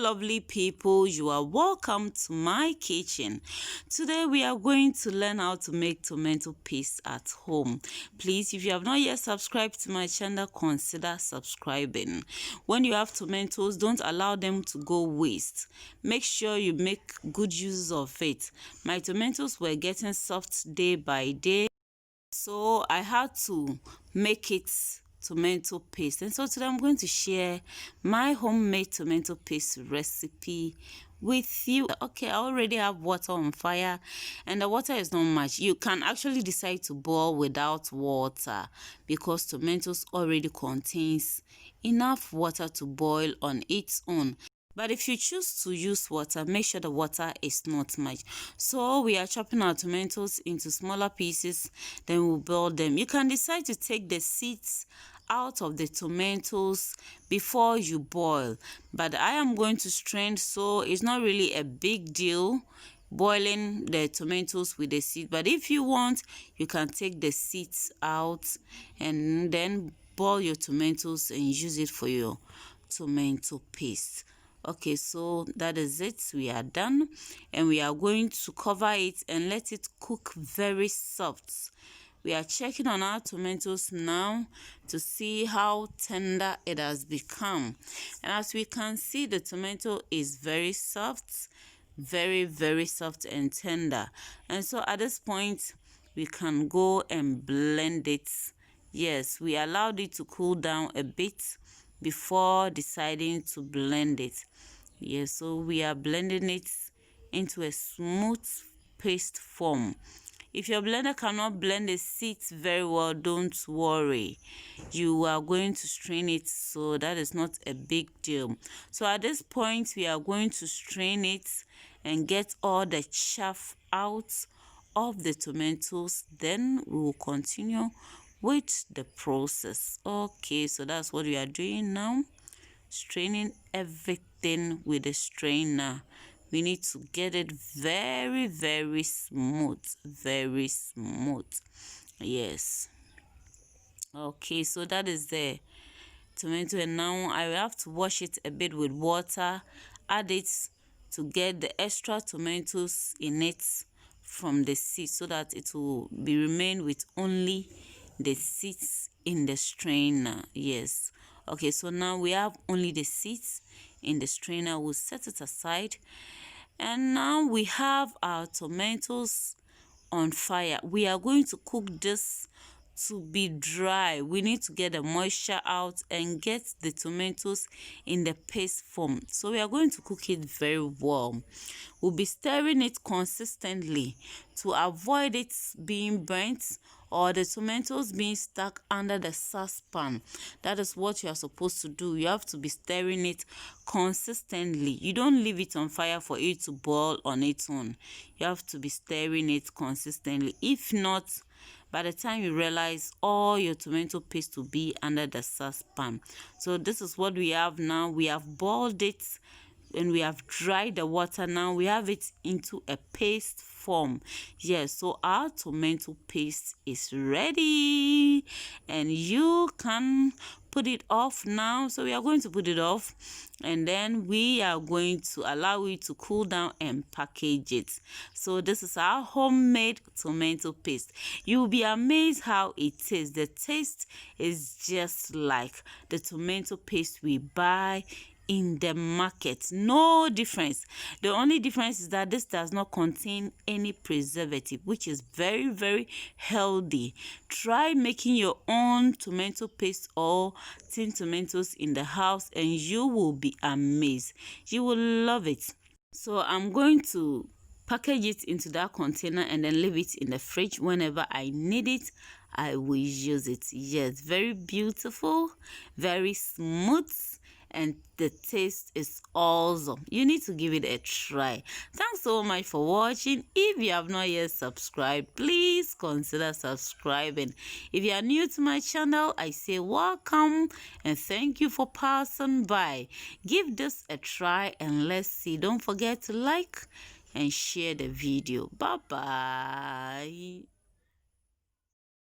lovely people, you are welcome to my kitchen. Today we are going to learn how to make tomato paste at home. Please, if you have not yet subscribed to my channel, consider subscribing. When you have tomatoes, don't allow them to go waste. Make sure you make good use of it. My tomatoes were getting soft day by day, so I had to make it tomato paste. And so today I'm going to share my homemade tomato paste recipe with you. Okay, I already have water on fire, and the water is not much. You can actually decide to boil without water because tomatoes already contains enough water to boil on its own. But if you choose to use water, make sure the water is not much. So we are chopping our tomatoes into smaller pieces, then we'll boil them. You can decide to take the seeds out of the tomatoes before you boil, but I am going to strain, so it's not really a big deal boiling the tomatoes with the seed. But if you want, you can take the seeds out and then boil your tomatoes and use it for your tomato paste. Okay, so that is it. We are done, and we are going to cover it and let it cook very soft. We are checking on our tomatoes now to see how tender it has become. And as we can see, the tomato is very soft, very soft and tender. And so at this point, we can go and blend it. Yes, we allowed it to cool down a bit before deciding to blend it. Yes, so we are blending it into a smooth paste form. If your blender cannot blend the seeds very well, don't worry. You are going to strain it, so that is not a big deal. So at this point, we are going to strain it and get all the chaff out of the tomatoes. Then we will continue with the process. Okay, so that's what we are doing now. Straining everything with a strainer. We need to get it very smooth, very smooth. Yes. Okay, so that is the tomato, and now I will have to wash it a bit with water, add it to get the extra tomatoes in it from the seeds, so that it will be remain with only the seeds in the strainer. Yes. Okay, so now we have only the seeds in the strainer. We'll set it aside, and now we have our tomatoes on fire. We are going to cook this to be dry. We need to get the moisture out and get the tomatoes in the paste form. So we are going to cook it very well. We'll be stirring it consistently to avoid it being burnt or the tomatoes being stuck under the saucepan. That is what you are supposed to do. You have to be stirring it consistently. You don't leave it on fire for it to boil on its own. You have to be stirring it consistently. If not, by the time you realize, all your tomato paste will be under the saucepan. So this is what we have now. We have boiled it and we have dried the water. Now we have it into a paste form. Yes, so our tomato paste is ready, and you can put it off now. So we are going to put it off, and then we are going to allow it to cool down and package it. So this is our homemade tomato paste. You'll be amazed how it tastes. The taste is just like the tomato paste we buy in the market. No difference. The only difference is that this does not contain any preservative, which is very healthy. Try making your own tomato paste or tin tomatoes in the house, and you will be amazed. You will love it. So I'm going to package it into that container and then leave it in the fridge. Whenever I need it, I will use it. Yes, very beautiful, very smooth, and the taste is awesome. You need to give it a try. Thanks so much for watching. If you have not yet subscribed, please consider subscribing. If you are new to my channel, I say welcome and thank you for passing by. Give this a try and let's see. Don't forget to like and share the video. Bye bye.